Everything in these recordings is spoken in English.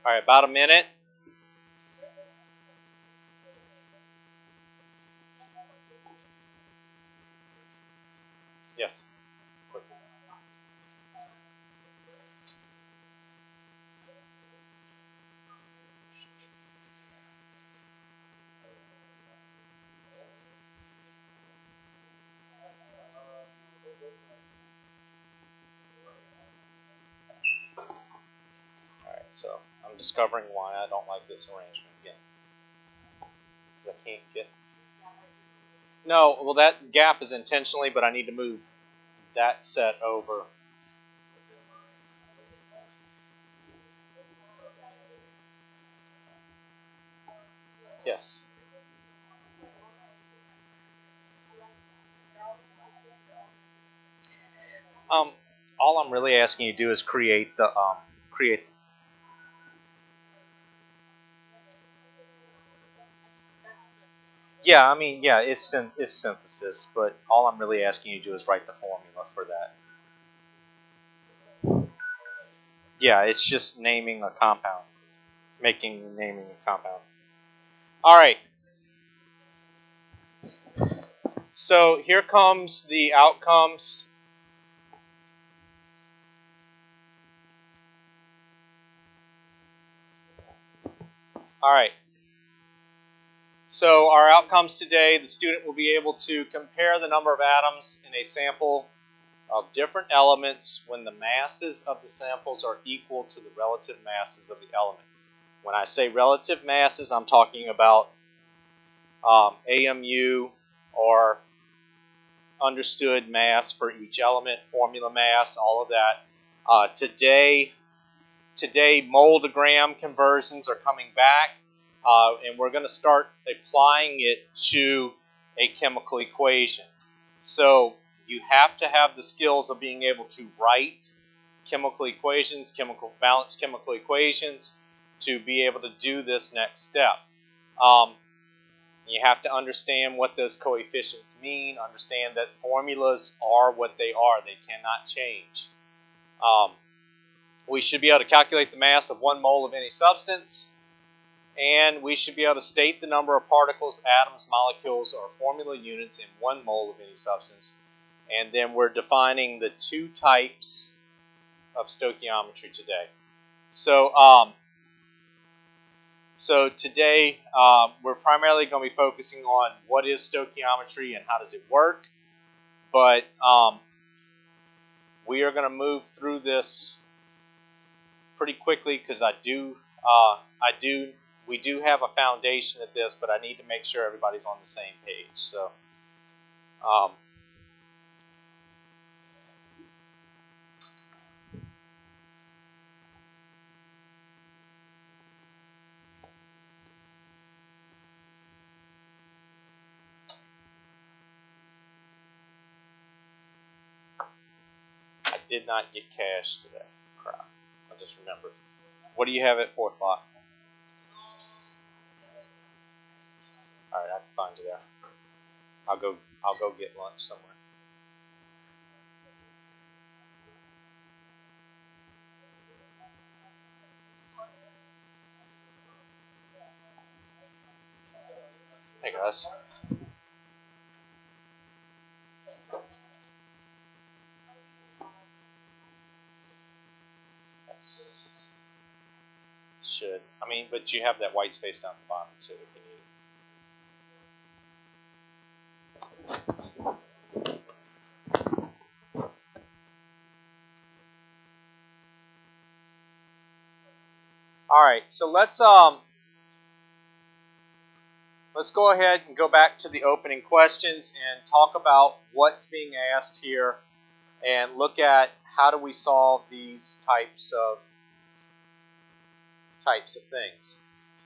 All right, about a minute. Yes. Quick. All right, so I'm discovering why I don't like this arrangement again. Because I can't get... No, well, that gap is intentionally, but I need to move that set over. Yes. All I'm really asking you to do is create the create. Yeah, I mean, yeah, it's synthesis, but all I'm really asking you to do is write the formula for that. Yeah, it's just naming a compound, naming a compound. All right. So here comes the outcomes. All right. So our outcomes today, the student will be able to compare the number of atoms in a sample of different elements when the masses of the samples are equal to the relative masses of the element. When I say relative masses, I'm talking about AMU, or understood mass for each element, formula mass, all of that. Today, mole-to-gram conversions are coming back, and we're going to start applying it to a chemical equation. So you have to have the skills of being able to write chemical equations, balanced chemical equations, to be able to do this next step. You have to understand what those coefficients mean, understand that formulas are what they are. They cannot change. We should be able to calculate the mass of 1 mole of any substance, and we should be able to state the number of particles, atoms, molecules, or formula units in 1 mole of any substance. And then we're defining the 2 types of stoichiometry today. So today we're primarily going to be focusing on what is stoichiometry and how does it work. But we are going to move through this pretty quickly because we do have a foundation at this, but I need to make sure everybody's on the same page. So I did not get cash today. Crap. I just remembered. What do you have at 4th block? All right, I can find you there. I'll go get lunch somewhere. Hey guys. Yes. Should. I mean, but you have that white space down at the bottom too if you need it. All right, so let's go ahead and go back to the opening questions and talk about what's being asked here and look at how do we solve these types of things.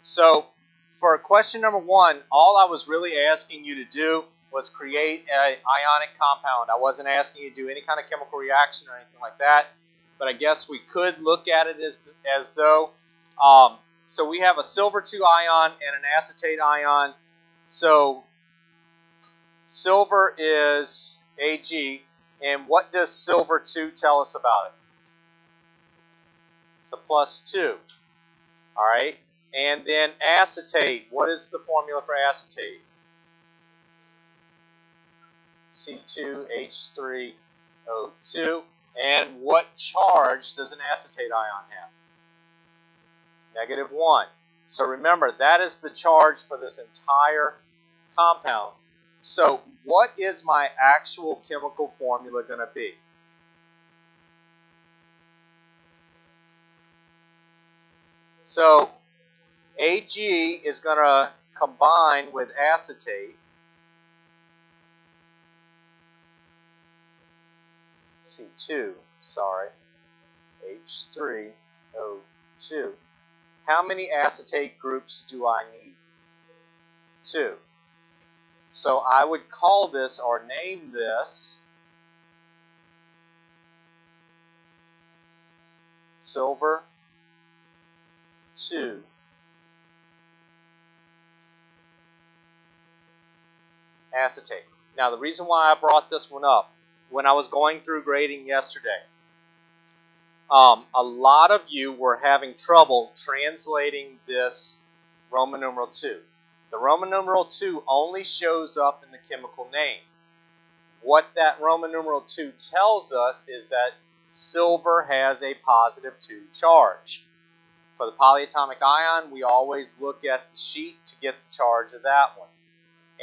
So for question number 1, all I was really asking you to do was create an ionic compound. I wasn't asking you to do any kind of chemical reaction or anything like that, but I guess we could look at it as though. So we have a silver 2 ion and an acetate ion. So silver is Ag, and what does silver 2 tell us about it? It's a +2. All right, and then acetate. What is the formula for acetate? C2H3O2. And what charge does an acetate ion have? -1. So remember, that is the charge for this entire compound. So what is my actual chemical formula going to be? So Ag is going to combine with acetate. C2, sorry, H3O2. How many acetate groups do I need? 2. So I would call this or name this silver 2 acetate. Now the reason why I brought this one up, when I was going through grading yesterday, a lot of you were having trouble translating this Roman numeral 2. The Roman numeral 2 only shows up in the chemical name. What that Roman numeral 2 tells us is that silver has a positive 2 charge. For the polyatomic ion, we always look at the sheet to get the charge of that one.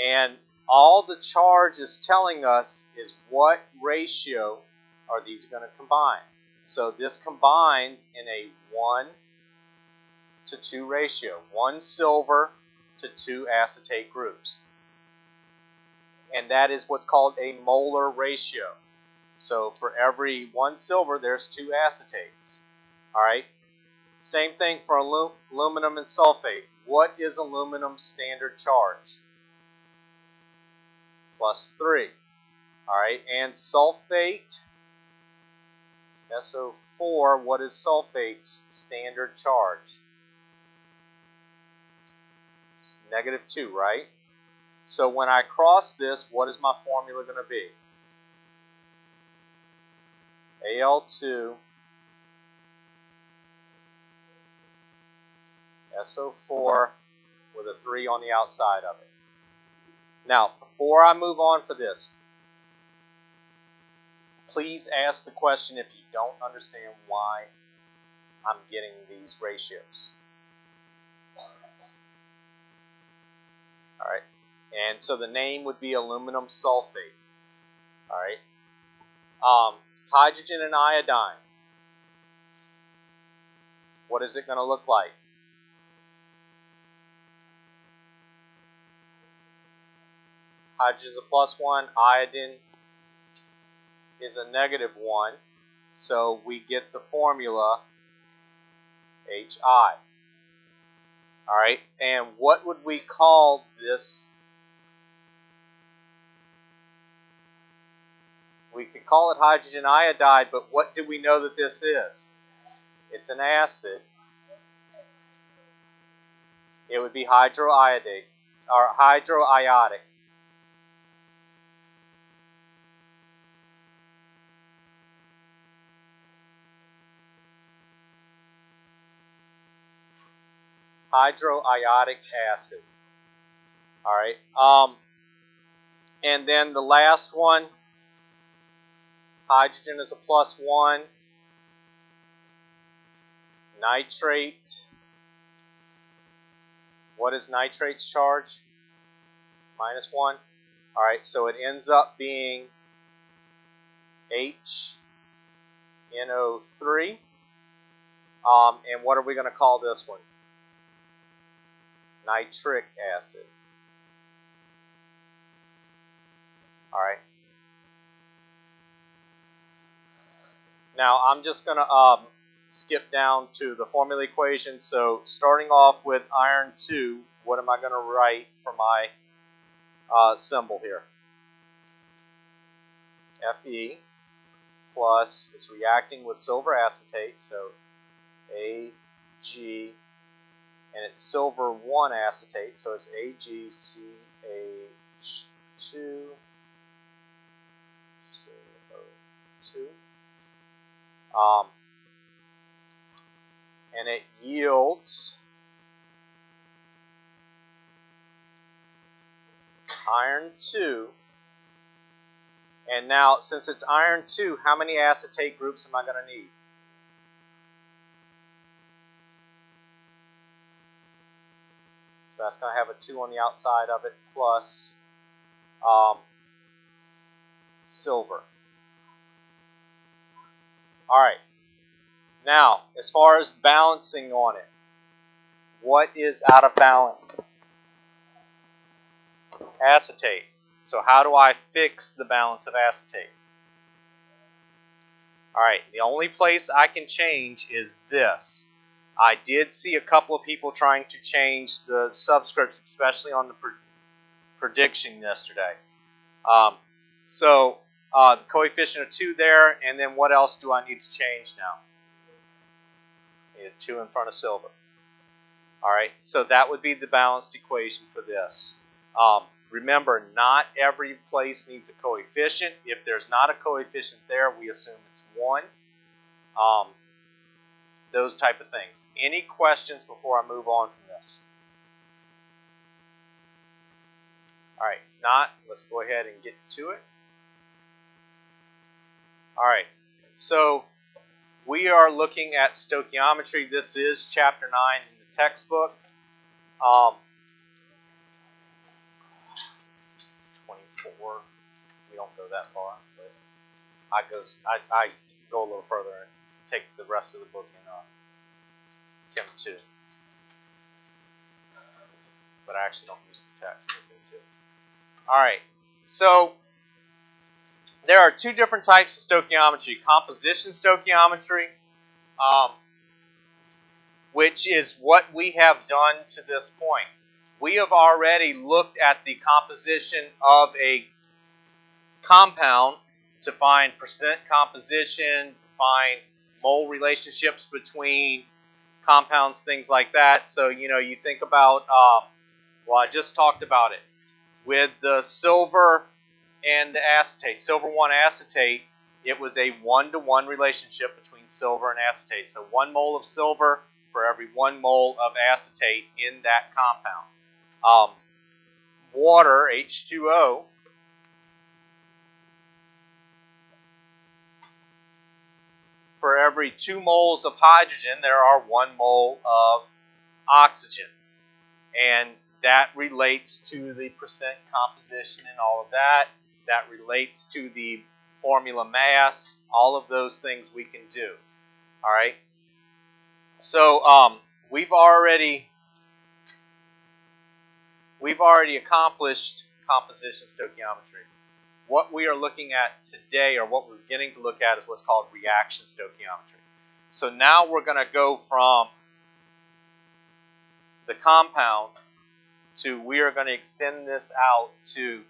And all the charge is telling us is what ratio are these going to combine. So this combines in a 1:2 ratio. 1 silver to 2 acetate groups. And that is what's called a molar ratio. So for every 1 silver, there's 2 acetates. All right. Same thing for aluminum and sulfate. What is aluminum's standard charge? +3. All right. And sulfate, SO4, what is sulfate's standard charge? It's -2, right? So when I cross this, what is my formula going to be? Al2 SO4 with a 3 on the outside of it. Now, before I move on for this, please ask the question if you don't understand why I'm getting these ratios. All right, and so the name would be aluminum sulfate. All right, hydrogen and iodine. What is it going to look like? Hydrogen is a +1, iodine is a -1, so we get the formula HI. All right, and what would we call this? We could call it hydrogen iodide, but what do we know that this is? It's an acid. It would be hydroiodate or hydroiodic. Hydroiodic acid. All right. And then the last one, hydrogen is a +1. Nitrate. What is nitrate's charge? -1. All right. So it ends up being HNO3. And what are we going to call this one? Nitric acid. All right. Now I'm just going to skip down to the formula equation. So starting off with iron 2, what am I going to write for my symbol here? Fe plus, it's reacting with silver acetate, so Ag, and it's silver 1 acetate, so it's AgCH2, CO2. And it yields iron 2. And now, since it's iron 2, how many acetate groups am I going to need? So that's going to have a 2 on the outside of it plus silver. Alright, now as far as balancing on it, what is out of balance? Acetate. So how do I fix the balance of acetate? Alright, the only place I can change is this. I did see a couple of people trying to change the subscripts, especially on the prediction yesterday. The coefficient of 2 there, and then what else do I need to change now? I need a 2 in front of silver. Alright, so that would be the balanced equation for this. Remember, not every place needs a coefficient. If there's not a coefficient there, we assume it's 1. Those type of things. Any questions before I move on from this? Alright, not, let's go ahead and get to it. Alright, so we are looking at stoichiometry. This is chapter 9 in the textbook. 24. We don't go that far, but I go a little further and take the rest of the book in Chem 2. But I actually don't use the text in Chem 2. Alright, so there are 2 different types of stoichiometry. Composition stoichiometry, which is what we have done to this point. We have already looked at the composition of a compound to find percent composition, find mole relationships between compounds, things like that. So, you think about, well, I just talked about it. With the silver and the acetate, silver 1 acetate, it was a 1-to-1 relationship between silver and acetate. So 1 mole of silver for every 1 mole of acetate in that compound. Water, H2O, for every 2 moles of hydrogen, there are 1 mole of oxygen. And that relates to the percent composition and all of that. That relates to the formula mass. All of those things we can do. All right. So we've already accomplished composition stoichiometry. What we are looking at today, or what we're beginning to look at, is what's called reaction stoichiometry. So now we're going to go from the compound to, we are going to extend this out to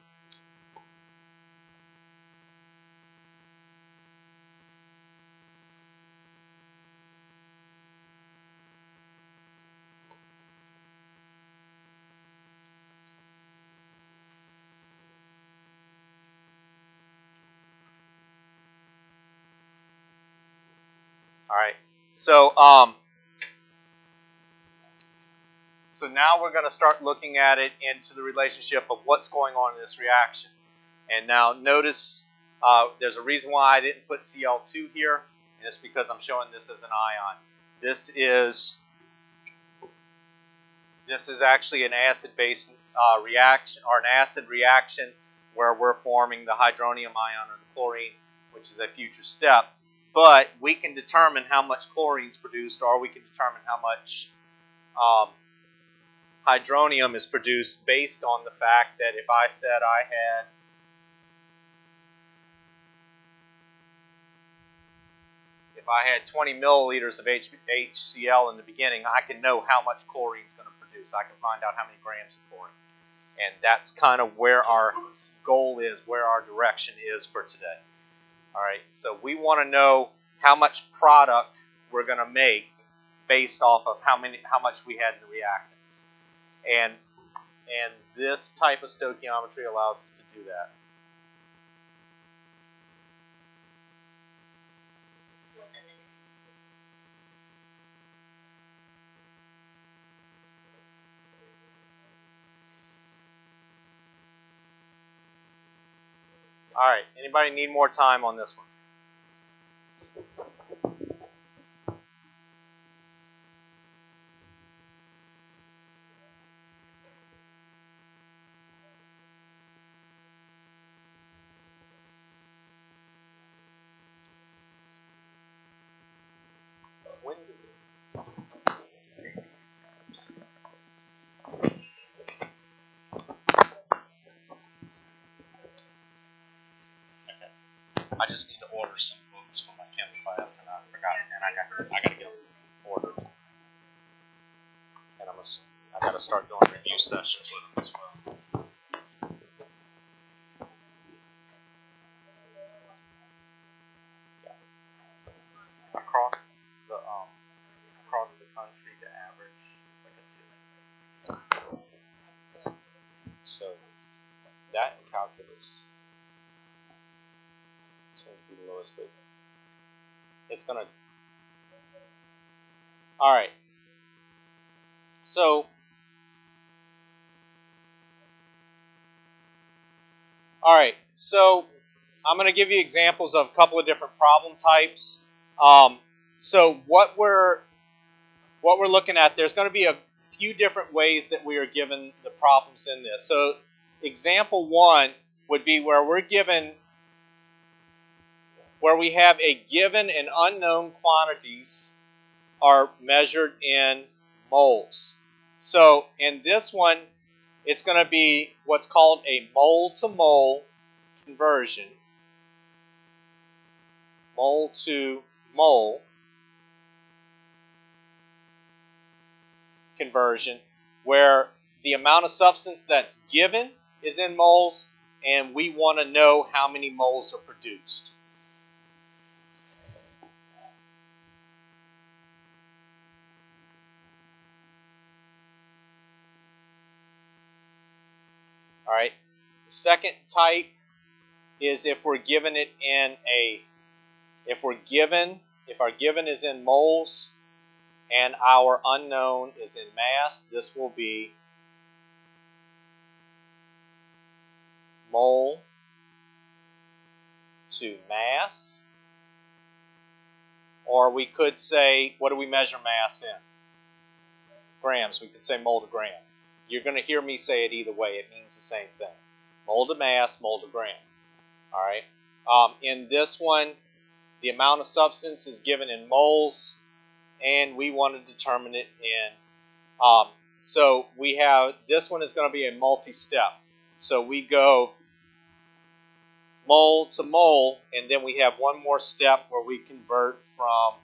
So now we're going to start looking at it into the relationship of what's going on in this reaction. And now notice there's a reason why I didn't put Cl2 here, and it's because I'm showing this as an ion. This is actually an acid-base reaction, or an acid reaction, where we're forming the hydronium ion or the chlorine, which is a future step. But we can determine how much chlorine is produced, or we can determine how much hydronium is produced based on the fact that if I said I had 20 milliliters of HCl in the beginning, I can know how much chlorine is going to produce. I can find out how many grams of chlorine. And that's kind of where our goal is, where our direction is for today. All right, so we want to know how much product we're going to make based off of how much we had in the reactants. And this type of stoichiometry allows us to do that. All right. Anybody need more time on this one? When did it? Okay. I just need to order some books for my chem class, and I forgot, and I got to get them ordered, and I got to start doing review sessions with them as well. Yeah. Across the country, the average like a 2. So that in calculus is going to be the lowest, but it's going to. All right. So, I'm going to give you examples of a couple of different problem types. So what we're looking at, there's going to be a few different ways that we are given the problems in this. So example 1 would be where we have a given and unknown quantities are measured in moles. So in this one, it's going to be what's called a mole-to-mole conversion. Mole-to-mole conversion, where the amount of substance that's given is in moles, and we want to know how many moles are produced. All right. The second type is if our given is in moles and our unknown is in mass, this will be mole to mass. Or we could say, what do we measure mass in? Grams. We could say mole to gram. You're going to hear me say it either way. It means the same thing. Mole to mass, mole to gram. All right. In this one, the amount of substance is given in moles, and we want to determine it in. So we have, this one is going to be a multi-step. So we go mole to mole, and then we have one more step where we convert from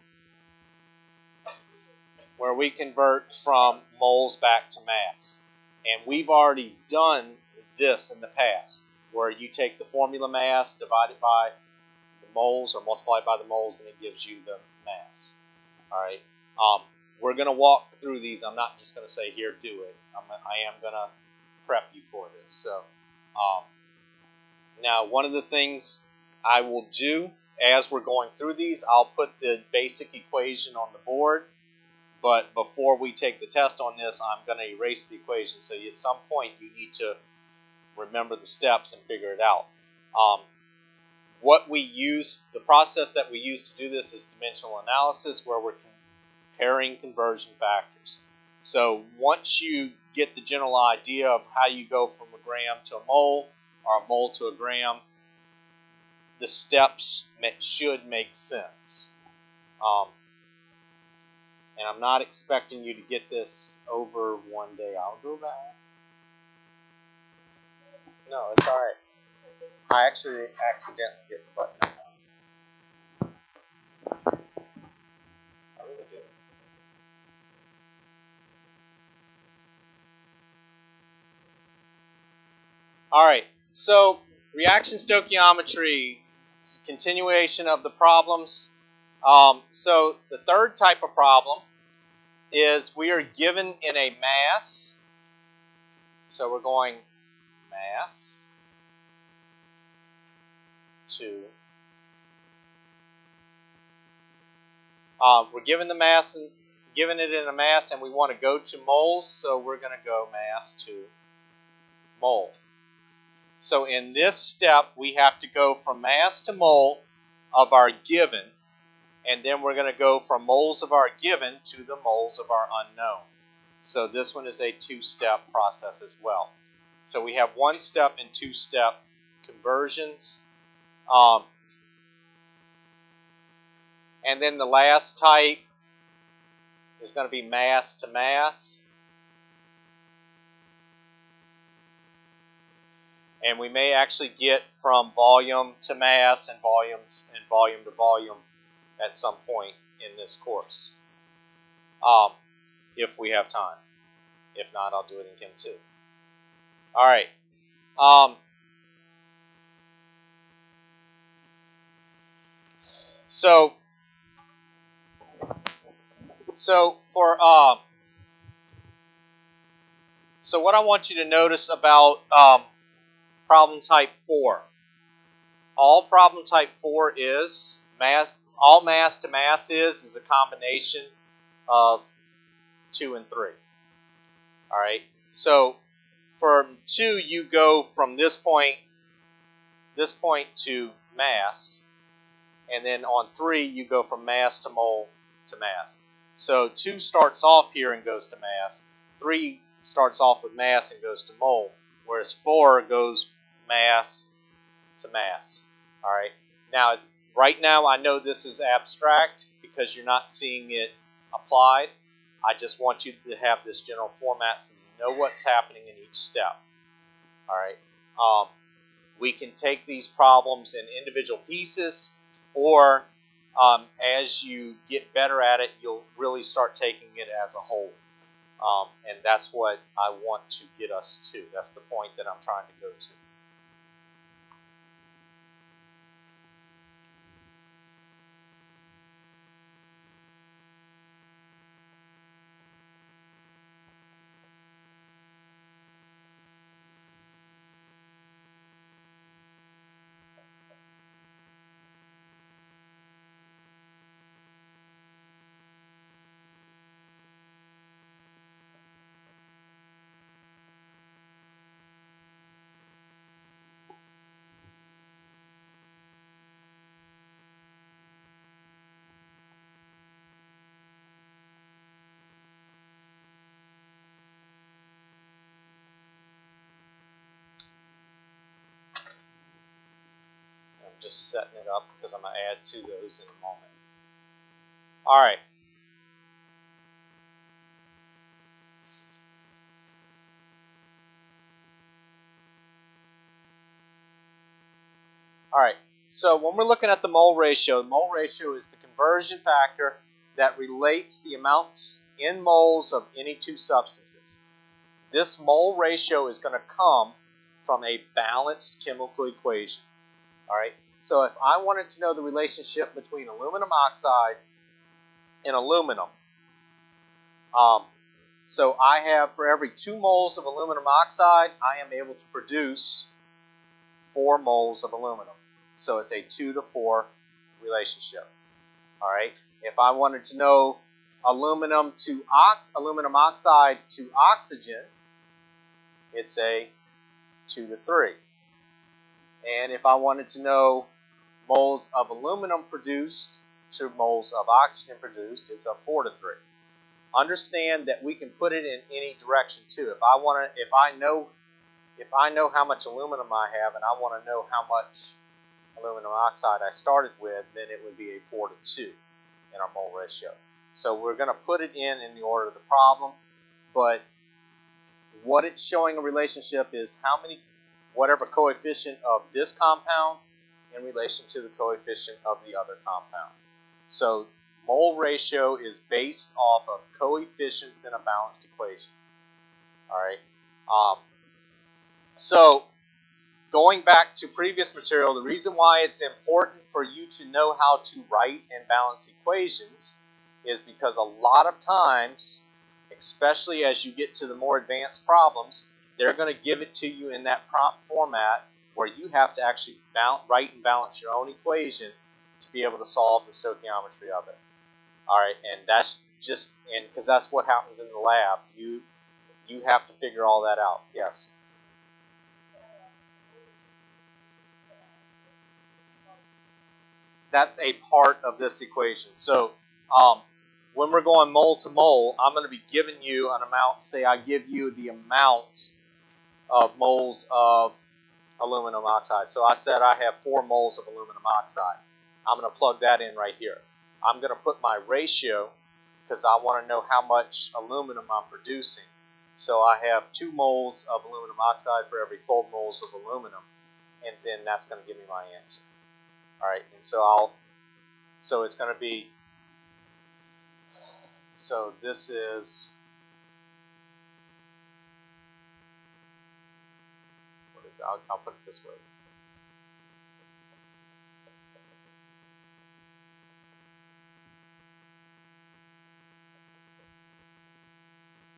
moles back to mass. And we've already done this in the past, where you take the formula mass, divide it by the moles, or multiply it by the moles, and it gives you the mass. All right. We're going to walk through these. I'm not just going to say, here, do it. I am going to prep you for this. So, now, one of the things I will do as we're going through these, I'll put the basic equation on the board. But before we take the test on this, I'm going to erase the equation. So at some point, you need to remember the steps and figure it out. The process that we use to do this is dimensional analysis, where we're comparing conversion factors. So once you get the general idea of how you go from a gram to a mole, or a mole to a gram, the steps should make sense. And I'm not expecting you to get this over one day. I'll go back. No, it's all right. I actually accidentally hit the button that time. I really do. All right. So reaction stoichiometry, continuation of the problems. So the third type of problem is we are given in a mass. So we're going mass to. We're given the mass and given it in a mass, and we want to go to moles. So we're going to go mass to mole. So in this step, we have to go from mass to mole of our given, and then we're going to go from moles of our given to the moles of our unknown. So this one is a two-step process as well. So we have one-step and two-step conversions. And then the last type is going to be mass to mass. And we may actually get from volume to mass and volume to volume at some point in this course, if we have time. If not, I'll do it in Chem 2. All right. So what I want you to notice about problem type 4. All problem type 4 is mass. All mass to mass is a combination of 2 and 3. All right. So for 2, you go from this point to mass, and then on 3, you go from mass to mole to mass. So 2 starts off here and goes to mass. 3 starts off with mass and goes to mole, whereas 4 goes mass to mass. All right. Now, right now, I know this is abstract because you're not seeing it applied. I just want you to have this general format so you know what's happening in each step. All right. We can take these problems in individual pieces, or as you get better at it, you'll really start taking it as a whole. And that's what I want to get us to. That's the point that I'm trying to go to. I'm just setting it up because I'm going to add to those in a moment. All right. All right. So when we're looking at the mole ratio is the conversion factor that relates the amounts in moles of any two substances. This mole ratio is going to come from a balanced chemical equation. All right. So if I wanted to know the relationship between aluminum oxide and aluminum, so I have, for every 2 moles of aluminum oxide, I am able to produce 4 moles of aluminum. So it's a 2 to 4 relationship. All right. If I wanted to know aluminum oxide to oxygen, it's a 2 to 3. And if I wanted to know moles of aluminum produced to moles of oxygen produced, it's a 4 to 3. Understand that we can put it in any direction too. If I know how much aluminum I have and I want to know how much aluminum oxide I started with, then it would be a 4 to 2 in our mole ratio. So we're going to put it in the order of the problem, but what it's showing a relationship is whatever coefficient of this compound in relation to the coefficient of the other compound. So mole ratio is based off of coefficients in a balanced equation. All right. So going back to previous material, the reason why it's important for you to know how to write and balance equations is because a lot of times, especially as you get to the more advanced problems, they're going to give it to you in that prompt format where you have to actually write and balance your own equation to be able to solve the stoichiometry of it. All right, and that's because that's what happens in the lab. You have to figure all that out. Yes. that's a part of this equation. So when we're going mole to mole, I'm going to be giving you an amount. Say I give you the amount of moles of aluminum oxide. So I said I have 4 moles of aluminum oxide. I'm going to plug that in right here. I'm going to put my ratio because I want to know how much aluminum I'm producing. So I have 2 moles of aluminum oxide for every 4 moles of aluminum, and then that's going to give me my answer. All right, and so it's going to be, so this is, what is it? I'll put it this way.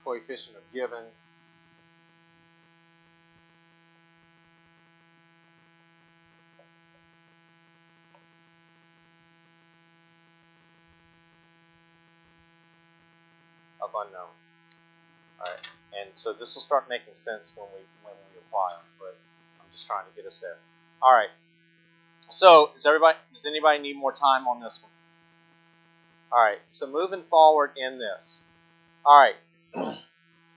Coefficient of given of unknown. All right, and so this will start making sense when we apply them, but I'm just trying to get us there. All right. So does anybody need more time on this one? All right. So moving forward in this. All right.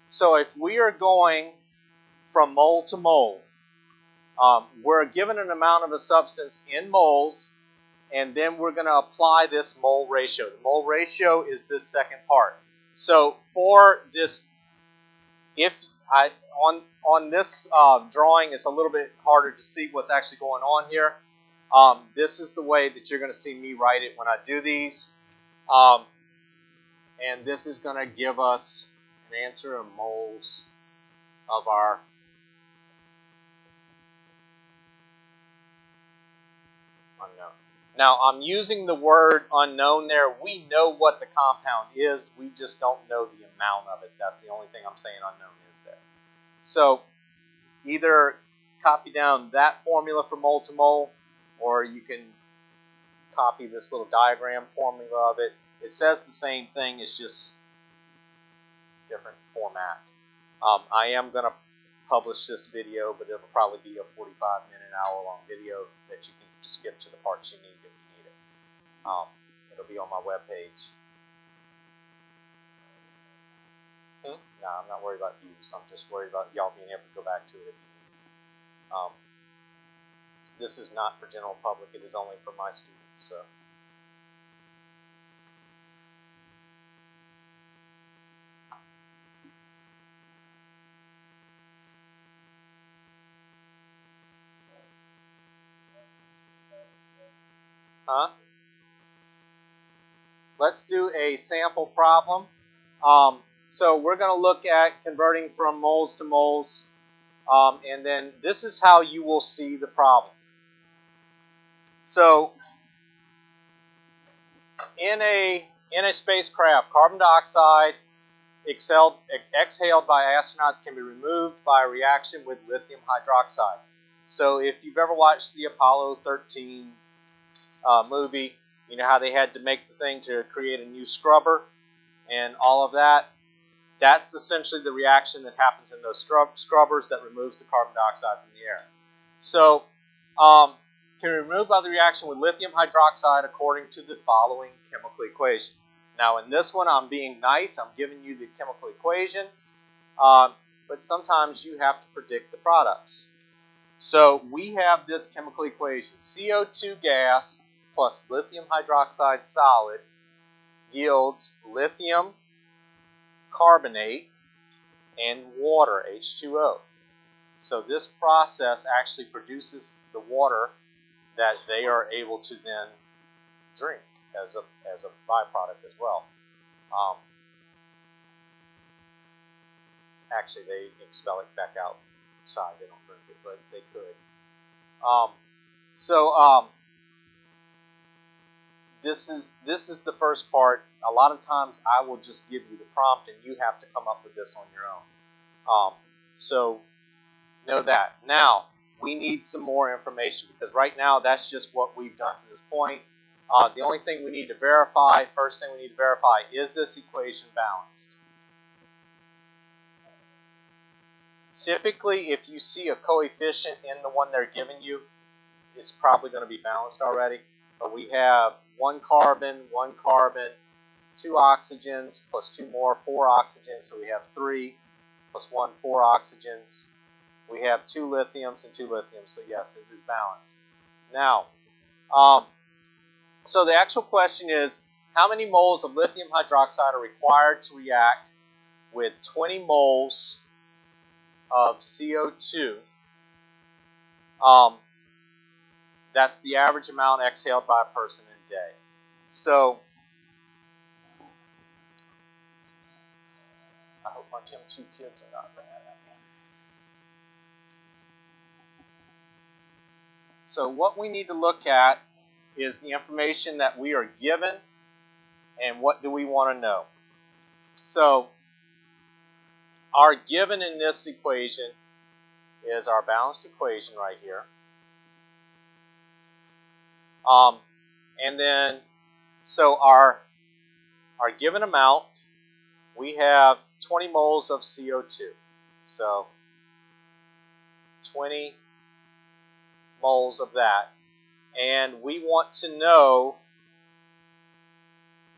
So if we are going from mole to mole, we're given an amount of a substance in moles, and then we're going to apply this mole ratio. The mole ratio is this second part. So for this, on this drawing, it's a little bit harder to see what's actually going on here. This is the way that you're going to see me write it when I do these. And this is going to give us an answer of moles of our unknown. Now, I'm using the word unknown there. We know what the compound is. We just don't know the amount of it. That's the only thing I'm saying unknown is there. So either copy down that formula for mole to mole, or you can copy this little diagram formula of it. It says the same thing. It's just different format. I am going to publish this video, but it'll probably be a 45-minute, hour-long video that you can skip to the parts you need if you need it. It'll be on my webpage. No, I'm not worried about views. I'm just worried about y'all being able to go back to it if you need. This is not for general public. It is only for my students. So. Let's do a sample problem. So we're going to look at converting from moles to moles, and then this is how you will see the problem. So in a spacecraft, carbon dioxide exhaled by astronauts can be removed by a reaction with lithium hydroxide. So if you've ever watched the Apollo 13 movie, you know how they had to make the thing to create a new scrubber and all of that. That's essentially the reaction that happens in those scrubbers that removes the carbon dioxide from the air. So can be removed by the reaction with lithium hydroxide according to the following chemical equation. Now in this one I'm being nice. I'm giving you the chemical equation, but sometimes you have to predict the products. So we have this chemical equation. CO2 gas plus lithium hydroxide solid yields lithium carbonate and water, H2O. So this process actually produces the water that they are able to then drink as a byproduct as well. Actually, they expel it back outside. They don't drink it, but they could. This is the first part. A lot of times I will just give you the prompt and you have to come up with this on your own. So know that. Now, we need some more information because right now that's just what we've done to this point. The only thing we need to verify, first thing we need to verify, is this equation balanced? Typically, if you see a coefficient in the one they're giving you, it's probably going to be balanced already. but we have 1 carbon, 1 carbon, 2 oxygens plus 2 more, 4 oxygens, so we have 3 plus 1, 4 oxygens. We have 2 lithiums and 2 lithiums, so yes, it is balanced. Now, so the actual question is, how many moles of lithium hydroxide are required to react with 20 moles of CO2? That's the average amount exhaled by a person in a day. So, I hope my Chem II kids are not mad at me. So what we need to look at is the information that we are given and what do we want to know. So our given in this equation is our balanced equation right here. And then, so our given amount, we have 20 moles of CO2. So 20 moles of that. And we want to know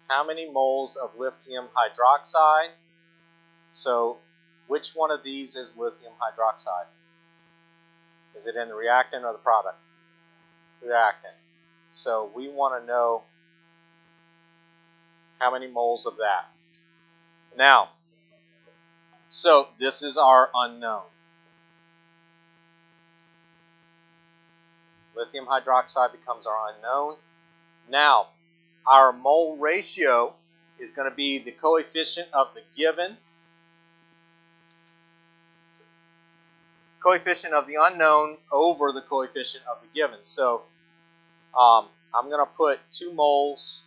how many moles of lithium hydroxide. So which one of these is lithium hydroxide? Is it in the reactant or the product? Reactant. So we want to know how many moles of that. Now, so this is our unknown. Lithium hydroxide becomes our unknown. Now, our mole ratio is going to be the coefficient of the given, coefficient of the unknown over the coefficient of the given. So I'm going to put 2 moles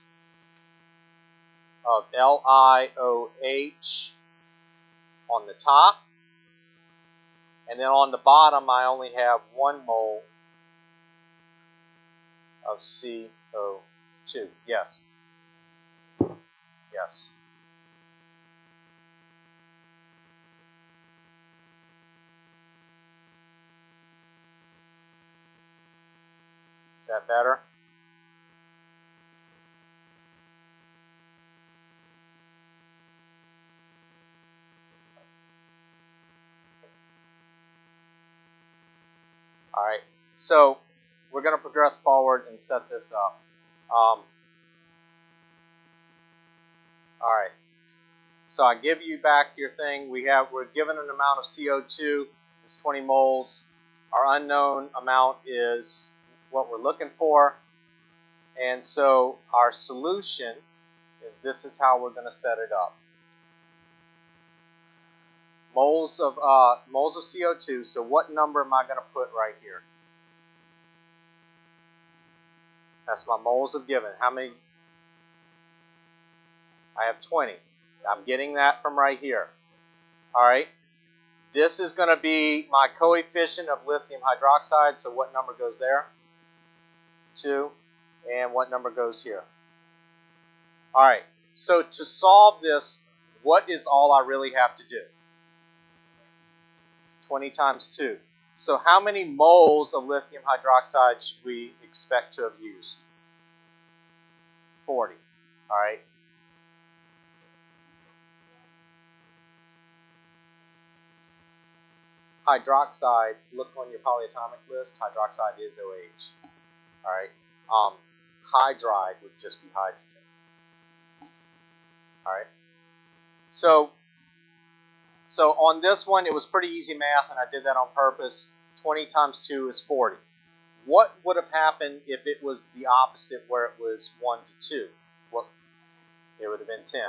of LiOH on the top, and then on the bottom I only have 1 mole of CO2. Yes. Yes. Is that better? All right. So we're going to progress forward and set this up. All right. So I give you back your thing. We're given an amount of CO2. It's 20 moles. Our unknown amount is what we're looking for. And so our solution is, this is how we're going to set it up. Moles of CO2. So what number am I going to put right here? That's my moles of given. How many? I have 20. I'm getting that from right here. All right. This is going to be my coefficient of lithium hydroxide. So what number goes there? 2. And what number goes here? All right. So to solve this, what is all I really have to do? 20 times 2. So how many moles of lithium hydroxide should we expect to have used? 40. All right. Hydroxide, look on your polyatomic list. Hydroxide is OH. All right. Hydride would just be hydrogen. All right. So on this one, it was pretty easy math, and I did that on purpose. 20 times 2 is 40. What would have happened if it was the opposite, where it was 1 to 2? Well, it would have been 10.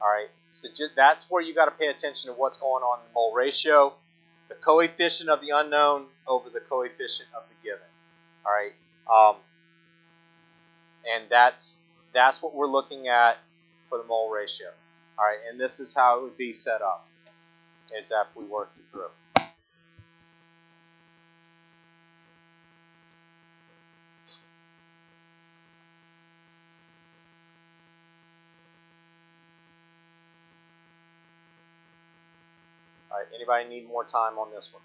All right. So that's where you got to pay attention to what's going on in the mole ratio. The coefficient of the unknown over the coefficient of the given. All right. And that's what we're looking at for the mole ratio. All right. And this is how it would be set up, is after we worked it through. All right, anybody need more time on this one?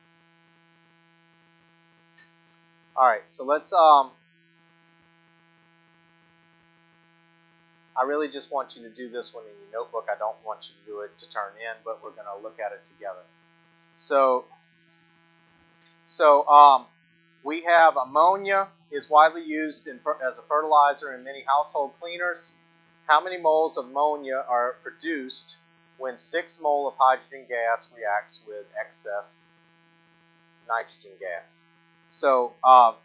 All right, so let's I really just want you to do this one in your notebook. I don't want you to do it to turn in, but we're going to look at it together. So we have ammonia is widely used as a fertilizer in many household cleaners. How many moles of ammonia are produced when 6 mole of hydrogen gas reacts with excess nitrogen gas? So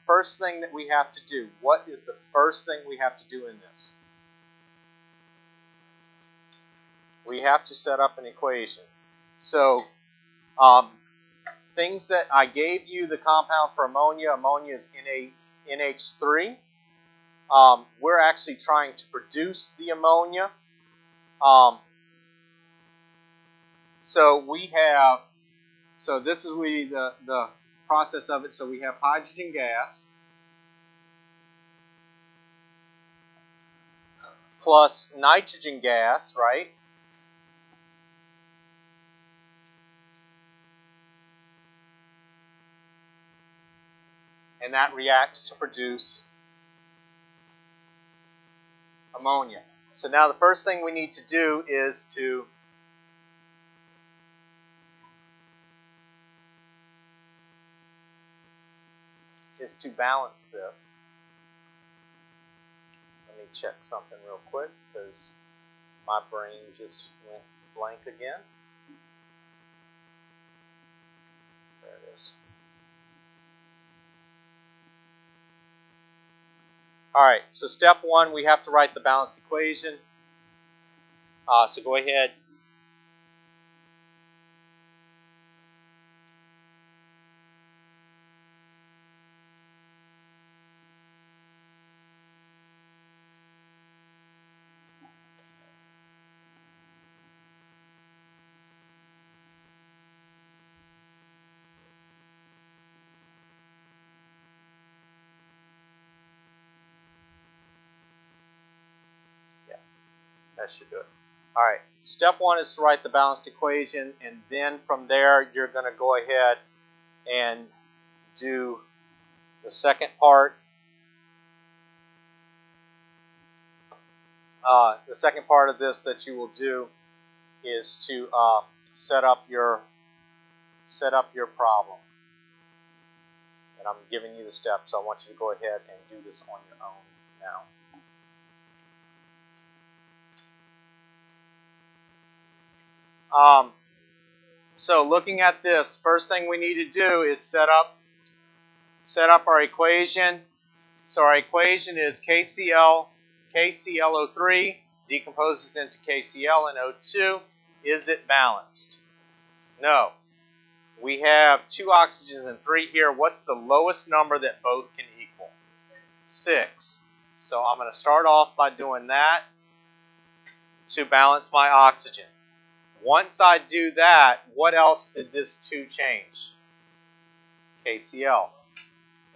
first thing that we have to do, what is the first thing we have to do in this? We have to set up an equation. So things that I gave you, the compound for ammonia, ammonia is NH3. We're actually trying to produce the ammonia. So this is really the process of it. So we have hydrogen gas plus nitrogen gas, right? And that reacts to produce ammonia. So now the first thing we need to do is to balance this. Let me check something real quick because my brain just went blank again. There it is. All right, so step 1, we have to write the balanced equation. So go ahead. That should do it. All right, step 1 is to write the balanced equation, and then from there you're going to go ahead and do the second part. The second part of this that you will do is to set up your problem. And I'm giving you the steps, so I want you to go ahead and do this on your own now. So looking at this, first thing we need to do is set up our equation. So our equation is KClO3 decomposes into KCl and O2. Is it balanced? No. We have 2 oxygens and 3 here. What's the lowest number that both can equal? 6. So I'm going to start off by doing that to balance my oxygen. Once I do that, what else did this 2 change? KCl.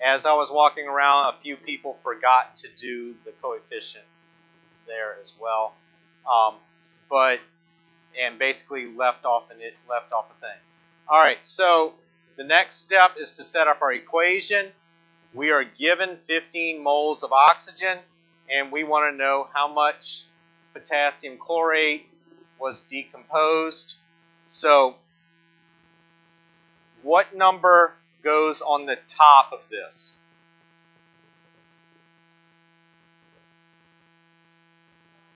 As I was walking around, a few people forgot to do the coefficient there as well, and basically left off a thing. All right, so the next step is to set up our equation. We are given 15 moles of oxygen, and we want to know how much potassium chlorate was decomposed. So what number goes on the top of this?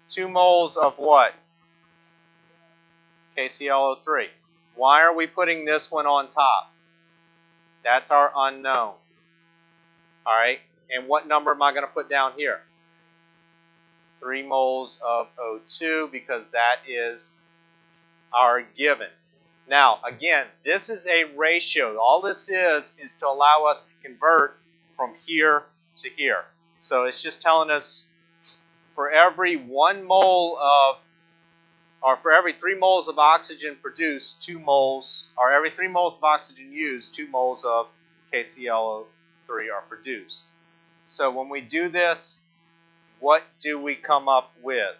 Two moles of what? KClO3. Why are we putting this one on top? That's our unknown. All right, and what number am I going to put down here? 3 moles of O2, because that is our given. Now, again, this is a ratio. All this is to allow us to convert from here to here. So it's just telling us for every 1 mole of, or for every 3 moles of oxygen produced, 2 moles, or every 3 moles of oxygen used, 2 moles of KClO3 are produced. So when we do this, what do we come up with?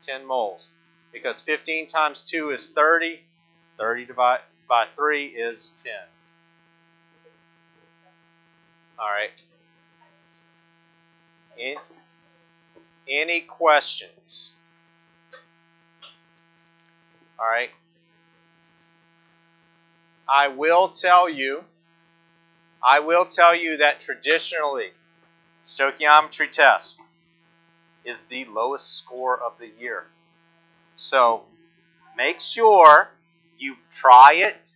10 moles. Because 15 times 2 is 30. 30 divided by 3 is 10. All right. Any questions? All right. I will tell you that traditionally, stoichiometry test is the lowest score of the year. So make sure you try it.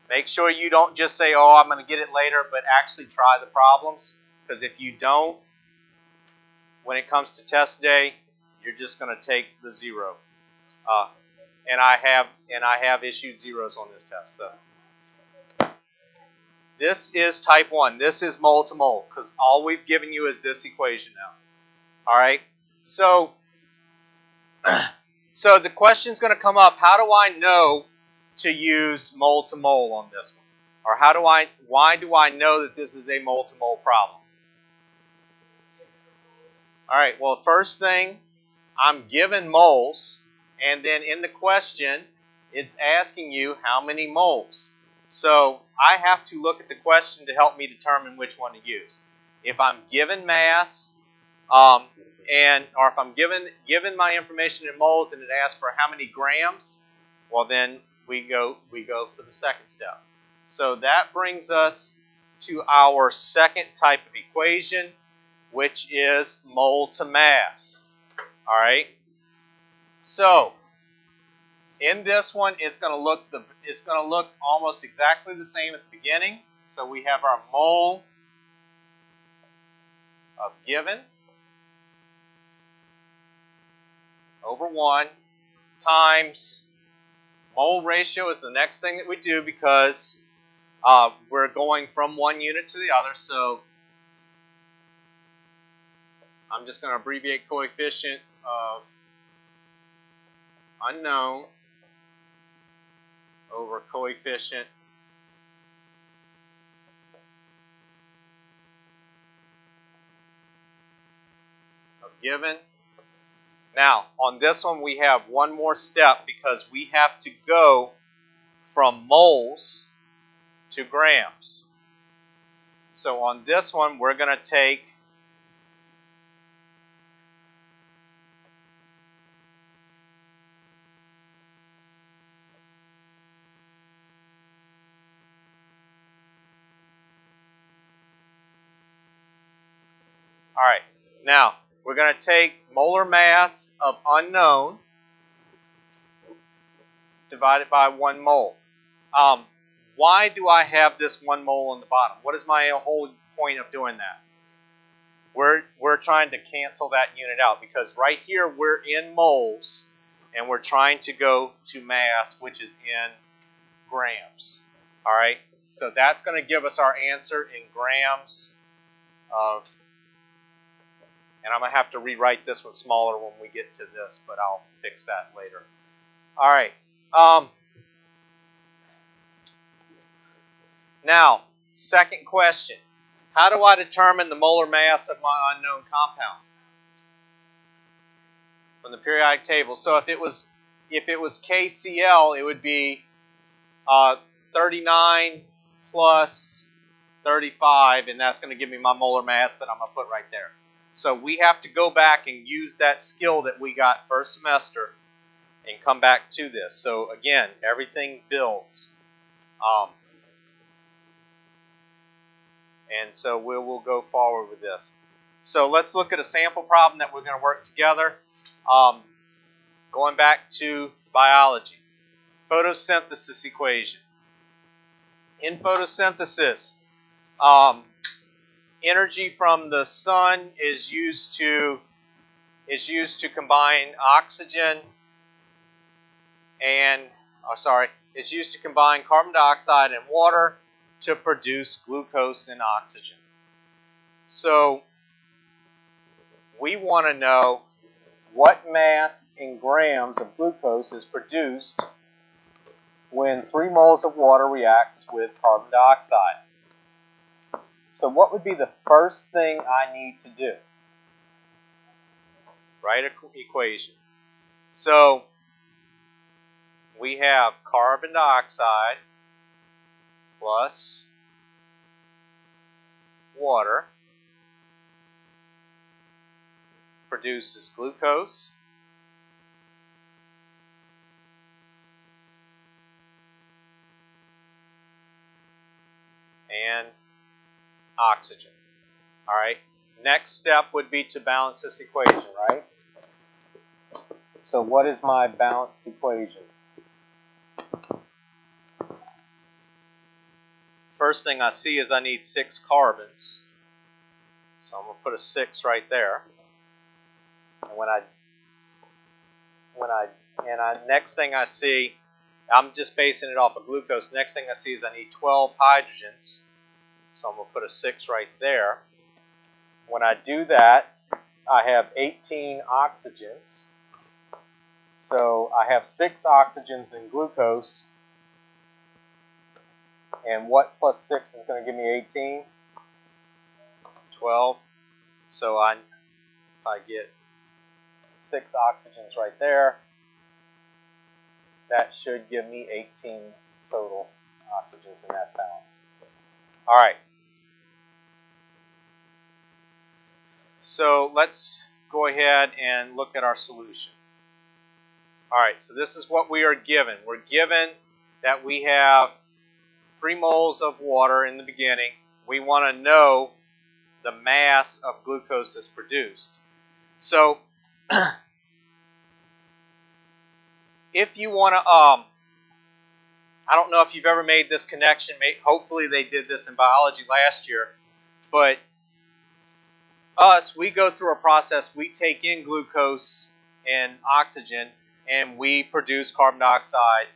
Make sure you don't just say, oh, I'm going to get it later, but actually try the problems. Because if you don't, when it comes to test day, you're just going to take the 0. And I have issued zeros on this test. So this is type 1. This is mole to mole, because all we've given you is this equation now. All right. So the question's going to come up. How do I know to use mole to mole on this one? Or why do I know that this is a mole to mole problem? All right. Well, first thing, I'm given moles, and then in the question, it's asking you how many moles. So I have to look at the question to help me determine which one to use. If I'm given mass, or if I'm given my information in moles and it asks for how many grams, well then we go for the second step. So that brings us to our second type of equation, which is mole to mass. All right. So in this one, it's going to look almost exactly the same at the beginning. So we have our mole of given over 1 times mole ratio is the next thing that we do, because we're going from one unit to the other. So I'm just going to abbreviate coefficient of unknown over coefficient of given. Now, on this one, we have one more step, because we have to go from moles to grams. So on this one, we're going to take all right, now we're going to take molar mass of unknown divided by 1 mole. Why do I have this 1 mole on the bottom? What is my whole point of doing that? We're trying to cancel that unit out, because right here we're in moles and we're trying to go to mass, which is in grams. All right, so that's going to give us our answer in grams of, and I'm going to have to rewrite this one smaller when we get to this, but I'll fix that later. All right. Now, second question. How do I determine the molar mass of my unknown compound? From the periodic table. So if it was KCl, it would be 39 plus 35, and that's going to give me my molar mass that I'm going to put right there. So we have to go back and use that skill that we got first semester and come back to this. So again, everything builds. And so we will go forward with this. So let's look at a sample problem that we're going to work together. Going back to biology. Photosynthesis equation. In photosynthesis, energy from the sun is used to combine oxygen and it's used to combine carbon dioxide and water to produce glucose and oxygen. So we want to know what mass in grams of glucose is produced when 3 moles of water reacts with carbon dioxide. So what would be the first thing I need to do? Write an equation. So we have carbon dioxide plus water produces glucose. And oxygen. All right. Next step would be to balance this equation, right? So what is my balanced equation? First thing I see is I need 6 carbons. So I'm going to put a 6 right there. And next thing I see, I'm just basing it off of glucose. Next thing I see is I need 12 hydrogens. So I'm going to put a 6 right there. When I do that, I have 18 oxygens. So I have 6 oxygens in glucose. And what plus 6 is going to give me 18? 12. So if I get 6 oxygens right there, that should give me 18 total oxygens, and that's balanced. All right. So let's go ahead and look at our solution. All right, so this is what we are given. We're given that we have 3 moles of water in the beginning. We want to know the mass of glucose that's produced. So if you want to, I don't know if you've ever made this connection. Hopefully they did this in biology last year. But we go through a process. We take in glucose and oxygen, and we produce carbon dioxide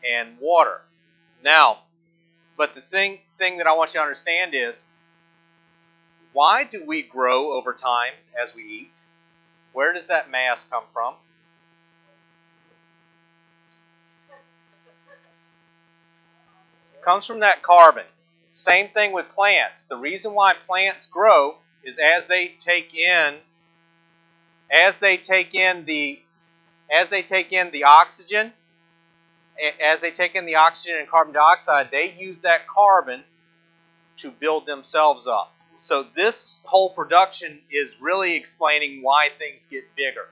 and water. Now, but the thing that I want you to understand is, why do we grow over time as we eat? Where does that mass come from? It comes from that carbon. Same thing with plants. The reason why plants grow is as they take in the oxygen, and carbon dioxide, they use that carbon to build themselves up. So this whole production is really explaining why things get bigger.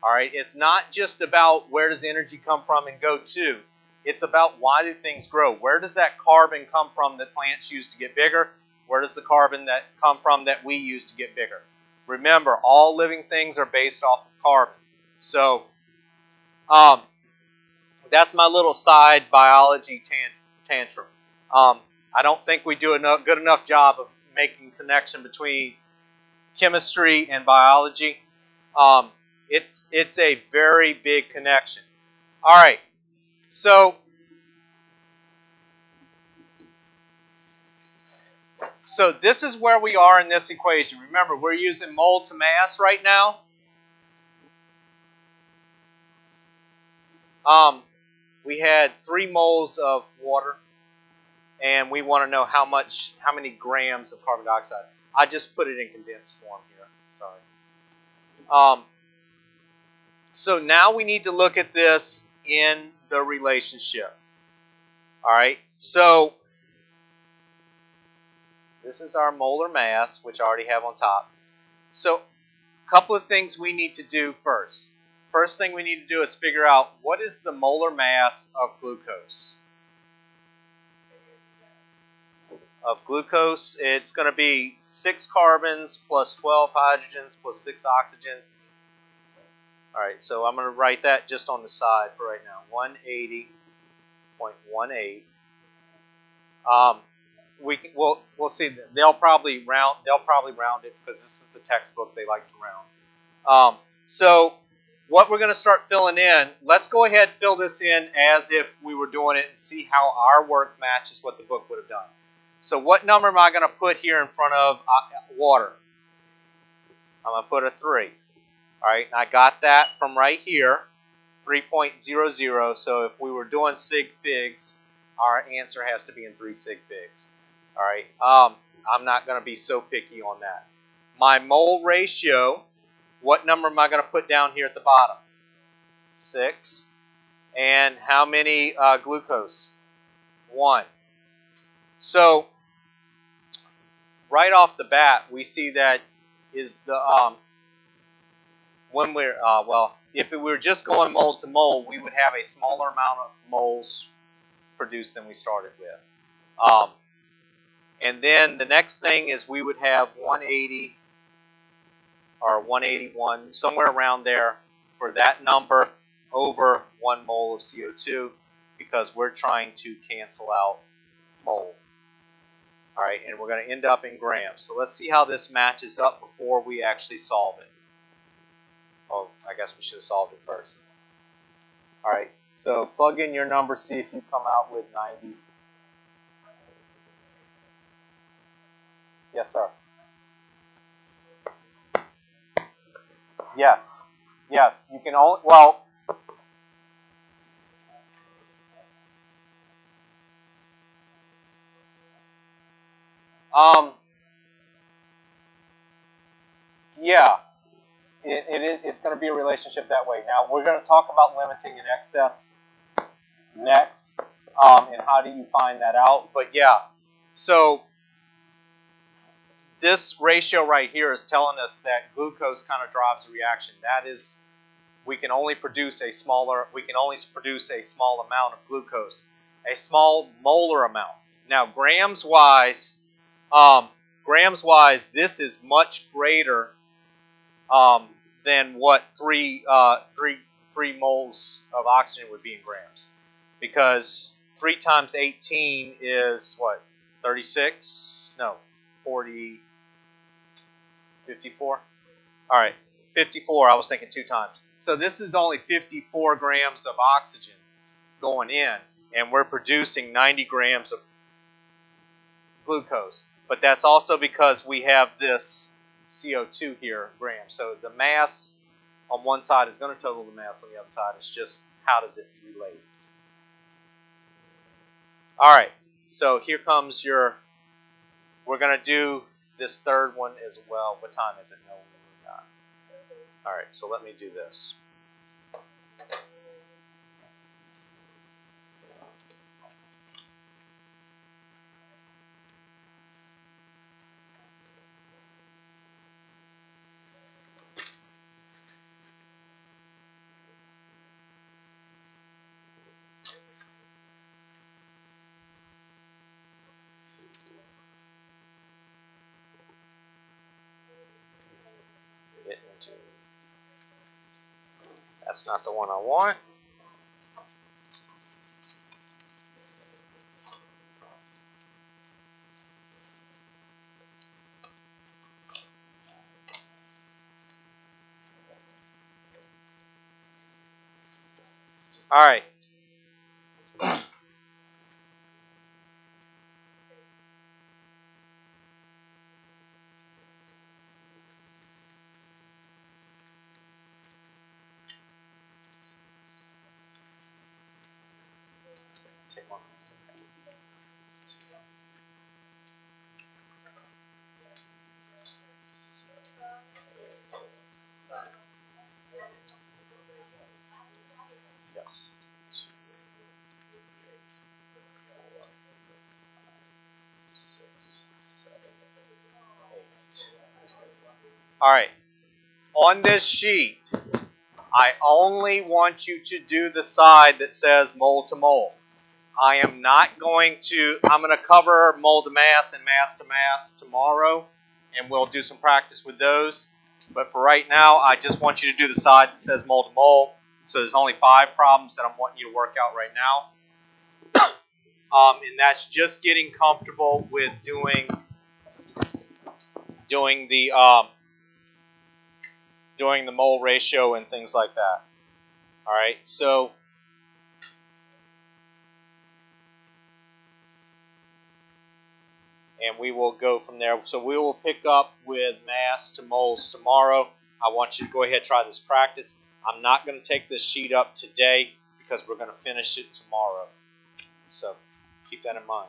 All right, it's not just about where does energy come from and go to. It's about why do things grow? Where does that carbon come from that plants use to get bigger? Where does the carbon that come from that we use to get bigger? Remember, all living things are based off of carbon. So that's my little side biology tantrum. I don't think we do a good enough job of making connection between chemistry and biology. It's a very big connection. All right, so this is where we are in this equation. Remember, we're using mole to mass right now. We had 3 moles of water, and we want to know how many grams of carbon dioxide. I just put it in condensed form here. Sorry. So now we need to look at this in the relationship. All right. So this is our molar mass, which I already have on top. So a couple of things we need to do first. First thing we need to do is figure out what is the molar mass of glucose. It's going to be 6 carbons plus 12 hydrogens plus 6 oxygens. All right, so I'm going to write that just on the side for right now. 180.18. We'll see. They'll probably round it because this is the textbook. They like to round. So what we're going to start filling in. Let's go ahead and fill this in as if we were doing it and see how our work matches what the book would have done. So what number am I going to put here in front of water? I'm going to put a 3. All right, and I got that from right here, 3.00. So if we were doing sig figs, our answer has to be in 3 sig figs. All right, I'm not going to be so picky on that. My mole ratio, what number am I going to put down here at the bottom? 6. And how many glucose? 1. So right off the bat, we see that is the when we're, well, if we were just going mole to mole, we would have a smaller amount of moles produced than we started with. And then the next thing is we would have 180 or 181, somewhere around there for that number over 1 mole of CO2, because we're trying to cancel out mole. All right, and we're going to end up in grams. So let's see how this matches up before we actually solve it. Oh, I guess we should have solved it first. All right, so plug in your number, see if you come out with 90. Yes, sir. Yes. Yes, you can only, well, yeah, it's going to be a relationship that way. Now, we're going to talk about limiting and excess next, and how do you find that out. But yeah, so this ratio right here is telling us that glucose kind of drives the reaction. That is, we can only produce a small amount of glucose, a small molar amount. Now, grams wise, this is much greater than what three moles of oxygen would be in grams, because 3 times 18 is what, 36? No, 40, 54. All right, 54. I was thinking 2 times. So this is only 54 grams of oxygen going in, and we're producing 90 grams of glucose. But that's also because we have this CO2 here, grams. So the mass on one side is going to total the mass on the other side. It's just how does it relate. All right, so here comes your, we're going to do this third one as well. What time is it? No, we're not. All right, so let me do this. That's not the one I want. All right. Take one. Yes. 2, 3, 4, 5, 6, 7, 8. All right. On this sheet, I only want you to do the side that says mole to mole. I am not going to, I'm going to cover mole to mass and mass to mass tomorrow, and we'll do some practice with those. But for right now, I just want you to do the side that says mole to mole. So there's only 5 problems that I'm wanting you to work out right now. And that's just getting comfortable with doing the mole ratio and things like that. All right, so and we will go from there. So we will pick up with mass to moles tomorrow. I want you to go ahead and try this practice. I'm not going to take this sheet up today because we're going to finish it tomorrow. So keep that in mind.